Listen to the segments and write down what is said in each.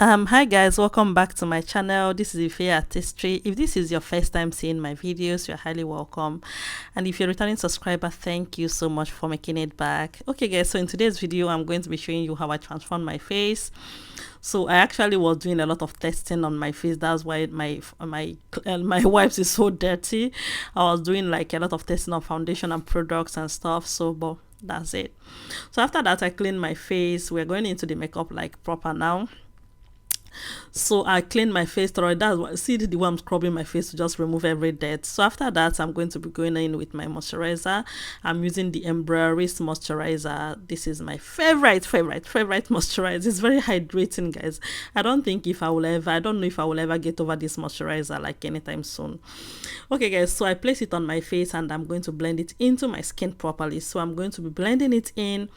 Hi guys, welcome back to my channel. This is Ife Artistry. If this is your first time seeing my videos, you're highly welcome. And if you're a returning subscriber, thank you so much for making it back. Okay guys, so in today's video, I'm going to be showing you how I transform my face. So I actually was doing a lot of testing on my face. That's why my wipes is so dirty. I was doing like a lot of testing on foundation and products and stuff. So but that's it. So after that, I cleaned my face. We're going into the makeup like proper now. So I cleaned my face thoroughly. That's what, see the way I'm scrubbing my face to just remove every dirt. So after that, I'm going to be going in with my moisturizer. I'm using the Eyebrow moisturizer. This is my favorite moisturizer. It's very hydrating, guys. I don't know if I will ever get over this moisturizer like anytime soon. Okay guys, so I place it on my face and I'm going to blend it into my skin properly. So I'm going to be blending it in,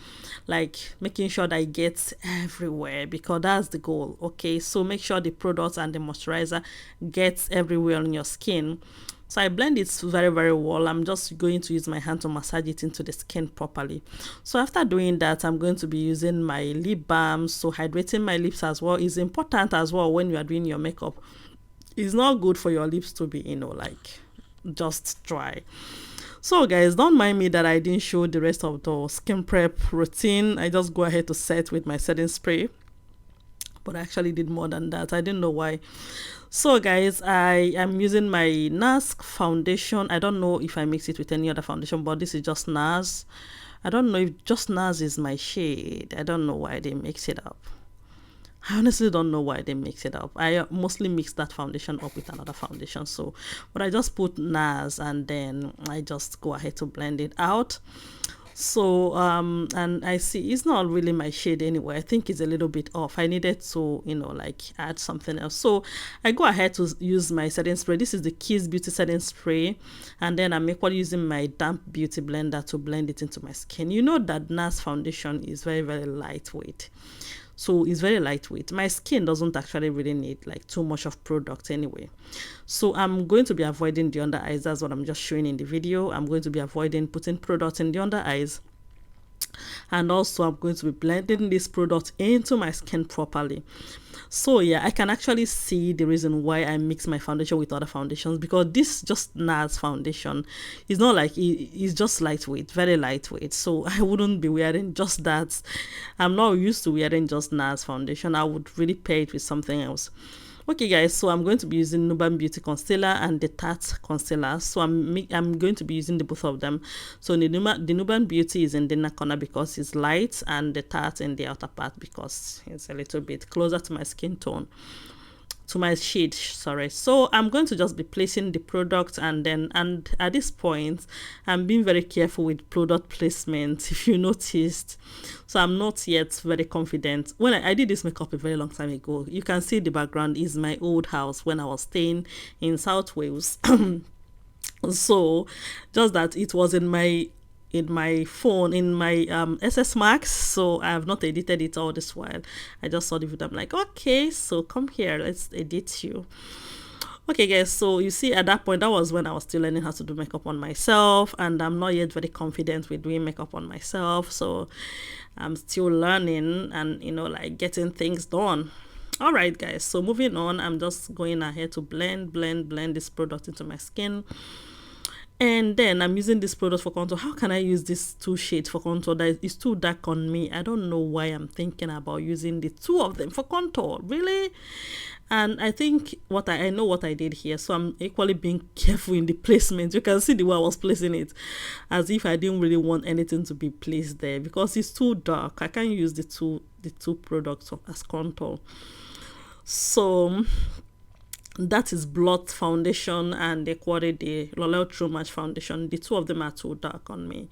like making sure that it gets everywhere, because that's the goal. Okay, so make sure the product and the moisturizer gets everywhere on your skin. So I blend it very well. I'm just going to use my hand to massage it into the skin properly. So after doing that, I'm going to be using my lip balm. So hydrating my lips as well is important as well when you are doing your makeup. It's not good for your lips to be, like just dry. So guys, don't mind me that I didn't show the rest of the skin prep routine. I just go ahead to set with my setting spray, but I actually did more than that. I didn't know why. So guys, I am using my Nars foundation. I don't know if I mix it with any other foundation, but this is just Nars. I don't know if just Nars is my shade. I don't know why they mix it up. I honestly don't know why they mix it up. I mostly mix that foundation up with another foundation. So, but I just put Nars and then I just go ahead to blend it out. So and I see it's not really my shade anyway. I think it's a little bit off. I needed to like add something else. So I go ahead to use my setting spray. This is the Kiss Beauty setting spray, and then I'm equally using my damp beauty blender to blend it into my skin. You know that Nars foundation is very lightweight. So it's very lightweight. My skin doesn't actually really need like too much of product anyway. So I'm going to be avoiding the under eyes. That's what I'm just showing in the video. I'm going to be avoiding putting product in the under eyes. And also I'm going to be blending this product into my skin properly. So yeah, I can actually see the reason why I mix my foundation with other foundations, because this just Nars foundation is not like it's just lightweight, very lightweight. So I wouldn't be wearing just that. I'm not used to wearing just Nars foundation. I would really pair it with something else. Okay guys, so I'm going to be using Nuban Beauty Concealer and the Tarte Concealer. So I'm going to be using the both of them. So the Nuban Beauty is in the inner corner because it's light, and the Tarte in the outer part because it's a little bit closer to my skin tone, to my shade, sorry. So I'm going to just be placing the product, and at this point I'm being very careful with product placement, if you noticed. So I'm not yet very confident. When I did this makeup a very long time ago, you can see the background is my old house when I was staying in South Wales. So just that it was in my phone, in my SS Max, so I have not edited it all this while. I just saw the video. I'm like, okay, so come here, let's edit you. Okay guys, so you see at that point, that was when I was still learning how to do makeup on myself, and I'm not yet very confident with doing makeup on myself. So I'm still learning and like getting things done. All right guys, so moving on, I'm just going ahead to blend this product into my skin. And then I'm using this product for contour. How can I use this two shades for contour that is too dark on me? I don't know why I'm thinking about using the two of them for contour, really. And I think I know what I did here, so I'm equally being careful in the placement. You can see the way I was placing it, as if I didn't really want anything to be placed there because it's too dark. I can't use the two products as contour. So that is Blot foundation and equally the Loreal True Match foundation. The two of them are too dark on me.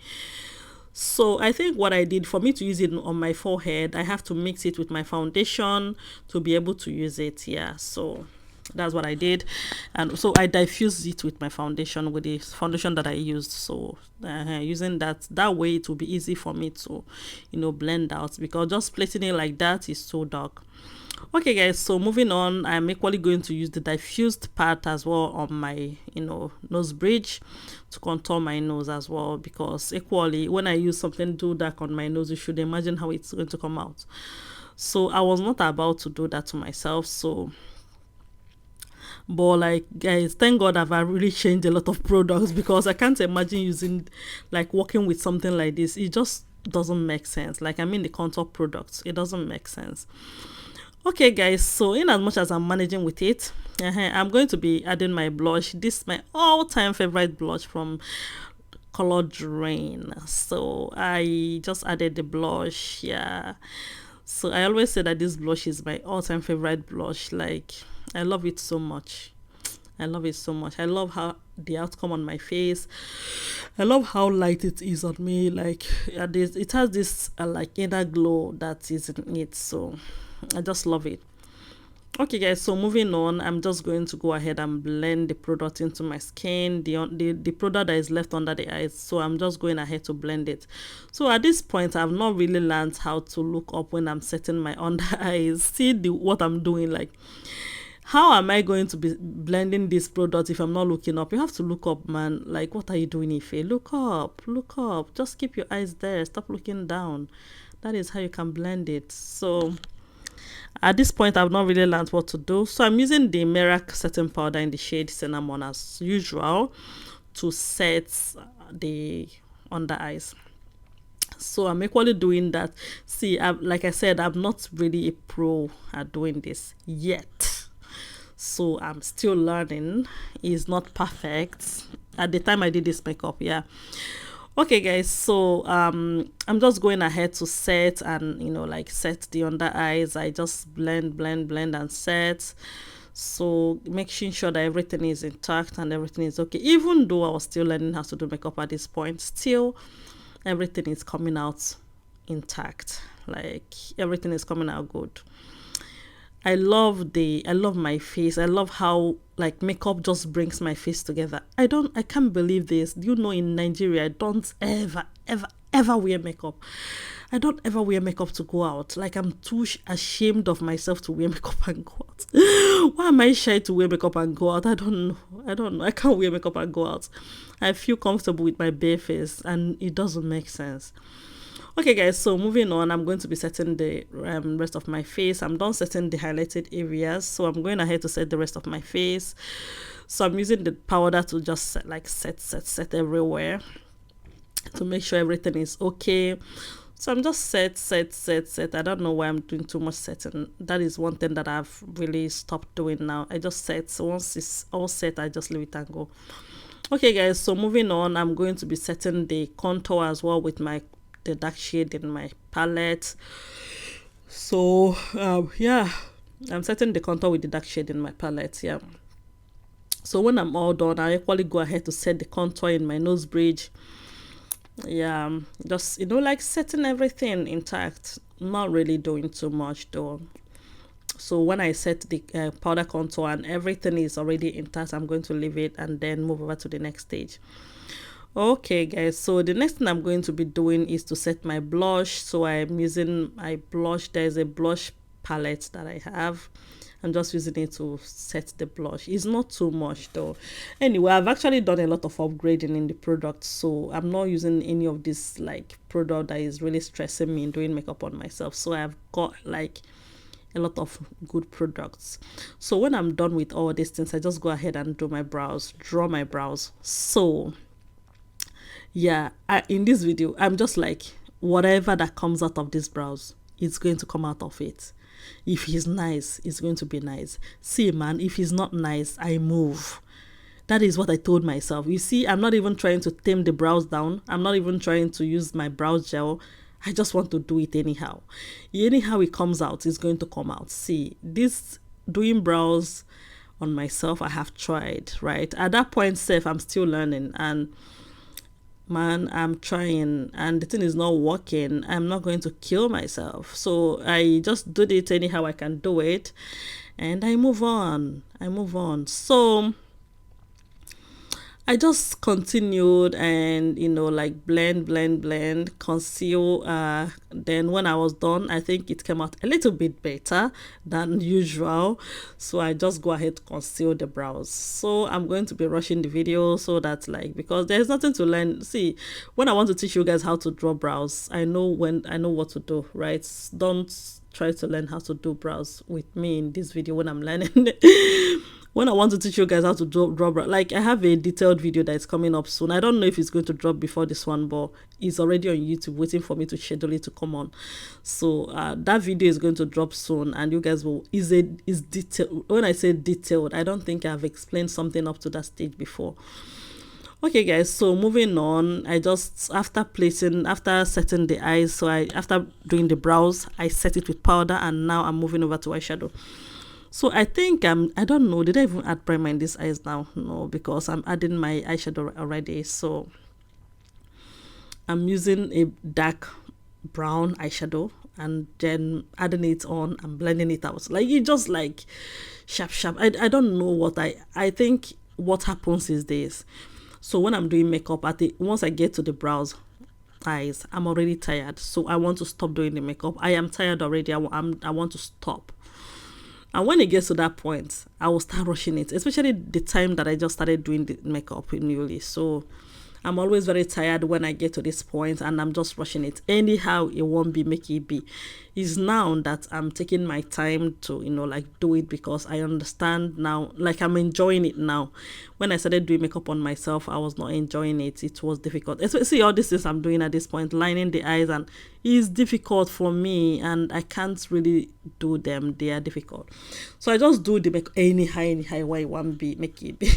So I think what I did, for me to use it on my forehead, I have to mix it with my foundation to be able to use it. Yeah, so that's what I did. And so I diffused it with my foundation, with the foundation that I used. So using that way, it will be easy for me to blend out, because just placing it like that is so dark. Okay guys, so moving on, I'm equally going to use the diffused part as well on my nose bridge to contour my nose as well, because equally when I use something too dark on my nose, you should imagine how it's going to come out. So I was not about to do that to myself. So, but like, guys, thank God I've really changed a lot of products, because I can't imagine using, like, working with something like this. It just doesn't make sense. Like, I mean, the contour products, it doesn't make sense. Okay, guys, so in as much as I'm managing with it, I'm going to be adding my blush. This is my all-time favorite blush from coloredraine. So I just added the blush. Yeah, so I always say that this blush is my all-time favorite blush. Like, I love it so much. I love it so much. I love how the outcome on my face. I love how light it is on me. Like, it has this like inner glow that is in it. So I just love it. Okay, guys, so moving on, I'm just going to go ahead and blend the product into my skin, the product that is left under the eyes. So I'm just going ahead to blend it. So at this point, I've not really learned how to look up when I'm setting my under eyes. See what I'm doing. Like, how am I going to be blending this product if I'm not looking up? You have to look up, man. Like, what are you doing, Ife? Look up, look up. Just keep your eyes there. Stop looking down. That is how you can blend it. So at this point, I've not really learned what to do. So I'm using the Merak setting powder in the shade Cinnamon as usual to set the under eyes. So I'm equally doing that. See, like I said, I'm not really a pro at doing this yet. So I'm still learning. It's not perfect. At the time I did this makeup, yeah. Okay, guys, so I'm just going ahead to set and, you know, like, set the under eyes. I just blend and set. So making sure that everything is intact and everything is okay. Even though I was still learning how to do makeup at this point, still everything is coming out intact. Like, everything is coming out good. I love my face. I love how, like, makeup just brings my face together. I can't believe this. Do you know, in Nigeria, I don't ever wear makeup. I don't ever wear makeup to go out. Like, I'm too ashamed of myself to wear makeup and go out. Why am I shy to wear makeup and go out? I don't know. I can't wear makeup and go out. I feel comfortable with my bare face, and it doesn't make sense. Okay, guys, so moving on, I'm going to be setting the rest of my face. I'm done setting the highlighted areas, so I'm going ahead to set the rest of my face. So I'm using the powder to just set everywhere to make sure everything is okay. So I'm just set. I don't know why I'm doing too much setting. That is one thing that I've really stopped doing now. I just set. So once it's all set, I just leave it and go. Okay, guys, so moving on, I'm going to be setting the contour as well with the dark shade in my palette. So yeah, I'm setting the contour with the dark shade in my palette. Yeah, so when I'm all done, I equally go ahead to set the contour in my nose bridge. Yeah, just, you know, like, setting everything intact, not really doing too much though. So when I set the powder contour and everything is already intact, I'm going to leave it and then move over to the next stage. Okay, guys, so the next thing I'm going to be doing is to set my blush. So I'm using my blush. There's a blush palette that I have. I'm just using it to set the blush. It's not too much though. Anyway, I've actually done a lot of upgrading in the product, so I'm not using any of this, like, product that is really stressing me in doing makeup on myself. So I've got, like, a lot of good products. So when I'm done with all these things, I just go ahead and do my brows, draw my brows. So yeah, in this video, I'm just like, whatever that comes out of these brows, it's going to come out of it. If he's nice, it's going to be nice. See, man, if he's not nice, I move. That is what I told myself. You see, I'm not even trying to tame the brows down. I'm not even trying to use my brow gel. I just want to do it anyhow. Anyhow it comes out, it's going to come out. See, this doing brows on myself, I have tried, right? At that point, I'm still learning, and man, I'm trying, and the thing is not working. I'm not going to kill myself. So I just do it anyhow I can do it, and I move on. So I just continued and, you know, like, blend, conceal. Then when I was done, I think it came out a little bit better than usual. So I just go ahead to conceal the brows. So I'm going to be rushing the video so that, like, because there's nothing to learn. See, when I want to teach you guys how to draw brows, I know what to do, right? Don't try to learn how to do brows with me in this video when I'm learning. When I want to teach you guys how to draw brow, like I have a detailed video that is coming up soon. I don't know if it's going to drop before this one, but it's already on YouTube waiting for me to schedule it to come on. So that video is going to drop soon, and you guys will is detailed. When I say detailed, I don't think I've explained something up to that stage before. Okay guys, so moving on, I just after setting the eyes, so after doing the brows, I set it with powder, and now I'm moving over to eyeshadow. So I think I don't know, did I even add primer in these eyes now? No, because I'm adding my eyeshadow already. So I'm using a dark brown eyeshadow and then adding it on and blending it out. Like it just like sharp. I don't know what I think what happens is this. So when I'm doing makeup, once I get to the brows, eyes, I'm already tired. So I want to stop doing the makeup. I am tired already. I want to stop. And when it gets to that point, I will start rushing it, especially the time that I just started doing the makeup newly. So I'm always very tired when I get to this point, and I'm just rushing it. Anyhow, it won't be make it be. It's now that I'm taking my time to, like do it, because I understand now, like I'm enjoying it now. When I started doing makeup on myself, I was not enjoying it. It was difficult. Especially all these things I'm doing at this point, lining the eyes, and it's difficult for me, and I can't really do them. They are difficult. So I just do the makeup anyhow, why want be make it be.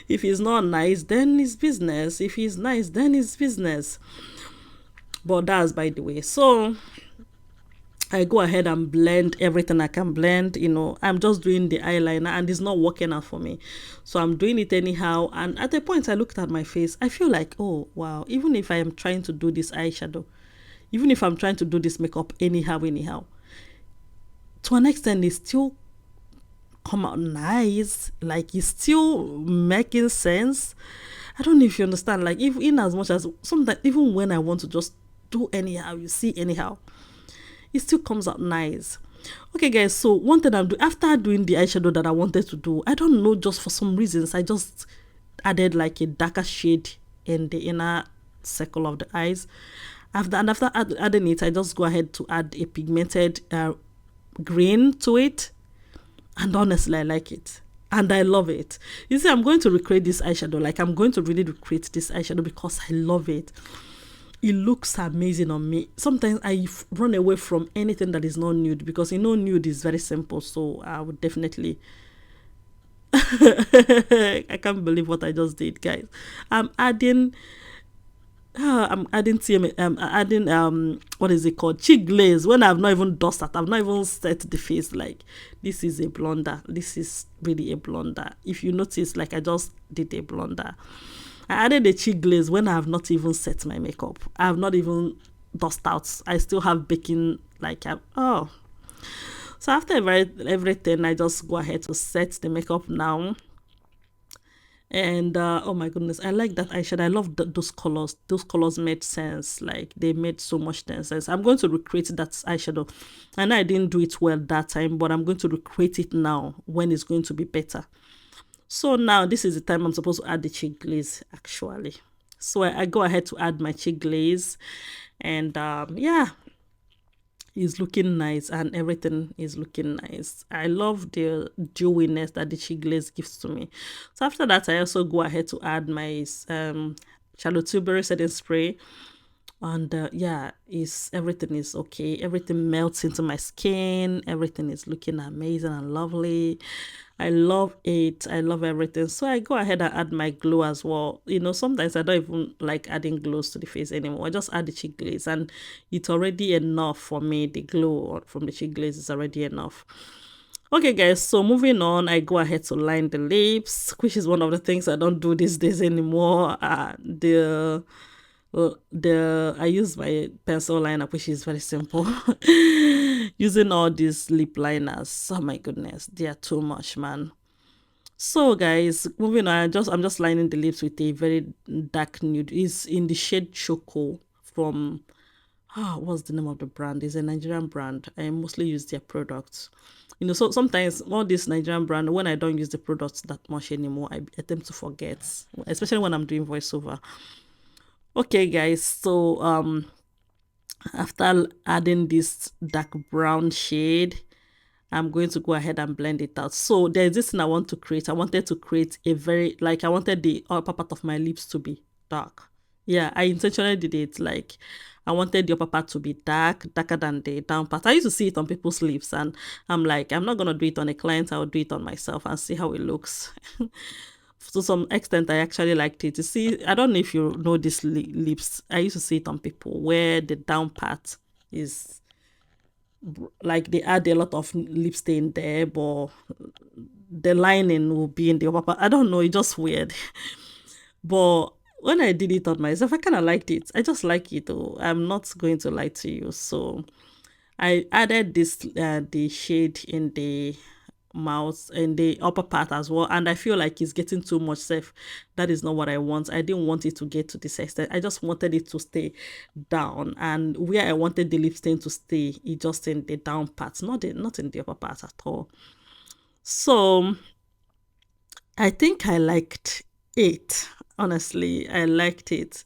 If it's not nice, then it's business. If it's nice, then it's business. But that's by the way. So I go ahead and blend everything I can blend. I'm just doing the eyeliner, and it's not working out for me. So I'm doing it anyhow. And at a point I looked at my face, I feel like, oh wow, even if I am trying to do this eyeshadow, even if I'm trying to do this makeup anyhow, to an extent it still come out nice. Like it's still making sense. I don't know if you understand. Like if in as much as sometimes even when I want to just do anyhow, you see anyhow, it still comes out nice. Okay guys, so one thing I'm doing after doing the eyeshadow that I wanted to do, I don't know, just for some reasons I just added like a darker shade in the inner circle of the eyes. After adding it, I just go ahead to add a pigmented green to it, and honestly I like it and I love it. You see, I'm going to recreate this eyeshadow. Like I'm going to really recreate this eyeshadow because I love it. It looks amazing on me. Sometimes I run away from anything that is not nude, because nude is very simple. So I would definitely I can't believe what I just did, guys. I'm adding what is it called, cheek glaze, when I've not even dusted, I've not even set the face. Like this is a blunder. This is really a blunder. If you notice, like I just did a blunder. I added a cheek glaze when I have not even set my makeup. I have not even dust out. I still have baking, like oh. So after everything, I just go ahead to set the makeup now. And oh my goodness, I like that eyeshadow. I love those colors. Those colors made sense. Like they made so much sense. I'm going to recreate that eyeshadow. I know I didn't do it well that time, but I'm going to recreate it now when it's going to be better. So now this is the time I'm supposed to add the cheek glaze actually. So I go ahead to add my cheek glaze, and yeah, it's looking nice and everything is looking nice. I love the dewiness that the cheek glaze gives to me. So after that, I also go ahead to add my Tilbury setting spray. And yeah, everything is okay. Everything melts into my skin. Everything is looking amazing and lovely. I love it. I love everything. So I go ahead and add my glow as well. Sometimes I don't even like adding glows to the face anymore. I just add the cheek glaze, and it's already enough for me. The glow from the cheek glaze is already enough. Okay guys, so moving on, I go ahead to line the lips, which is one of the things I don't do these days anymore. I use my pencil liner, which is very simple. Using all these lip liners, oh my goodness, they are too much, man. So guys, moving on, I'm just lining the lips with a very dark nude. It's in the shade Choco from what's the name of the brand? It's a Nigerian brand. I mostly use their products. So sometimes all this Nigerian brand, when I don't use the products that much anymore, I tend to forget, especially when I'm doing voiceover. Okay guys, so After adding this dark brown shade, I'm going to go ahead and blend it out. So there's this thing I want to create. I wanted to create a very, like, I wanted the upper part of my lips to be dark. Yeah, I intentionally did it. Like, I wanted the upper part to be dark, darker than the down part. I used to see it on people's lips, and I'm like, I'm not gonna do it on a client. I'll do it on myself and see how it looks. To some extent, I actually liked it. You see, I don't know if you know these lips. I used to see it on people where the down part is like they add a lot of lip stain there, but the lining will be in the upper part. I don't know, it's just weird. But when I did it on myself, I kind of liked it. I just like it though. I'm not going to lie to you. So I added this the shade in the mouth and the upper part as well, and I feel like it's getting too much safe. That is not what I want. I didn't want it to get to this extent. I just wanted it to stay down, and where I wanted the lip stain to stay, it just in the down part, not in the upper part at all. So I think I liked it. Honestly, I liked it.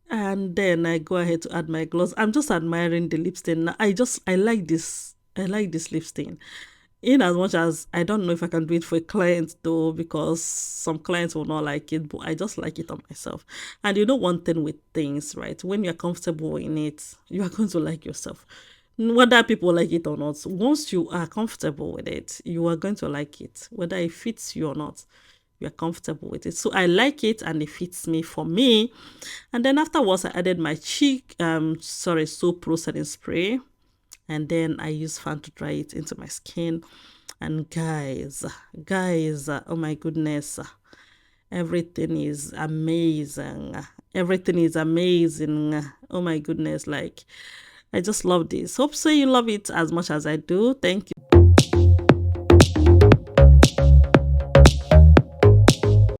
And then I go ahead to add my gloss. I'm just admiring the lip stain. I like this. I like this lip stain. In as much as I don't know if I can do it for a client though, because some clients will not like it, but I just like it on myself. And you know one thing with things, right? When you're comfortable in it, you are going to like yourself. Whether people like it or not, once you are comfortable with it, you are going to like it. Whether it fits you or not, you're comfortable with it. So I like it and it fits me for me. And then afterwards, I added my soap pro setting spray, and then I use fan to dry it into my skin. And guys, oh my goodness, everything is amazing. Everything is amazing. Oh my goodness, like I just love this. Hope so you love it as much as I do. Thank you.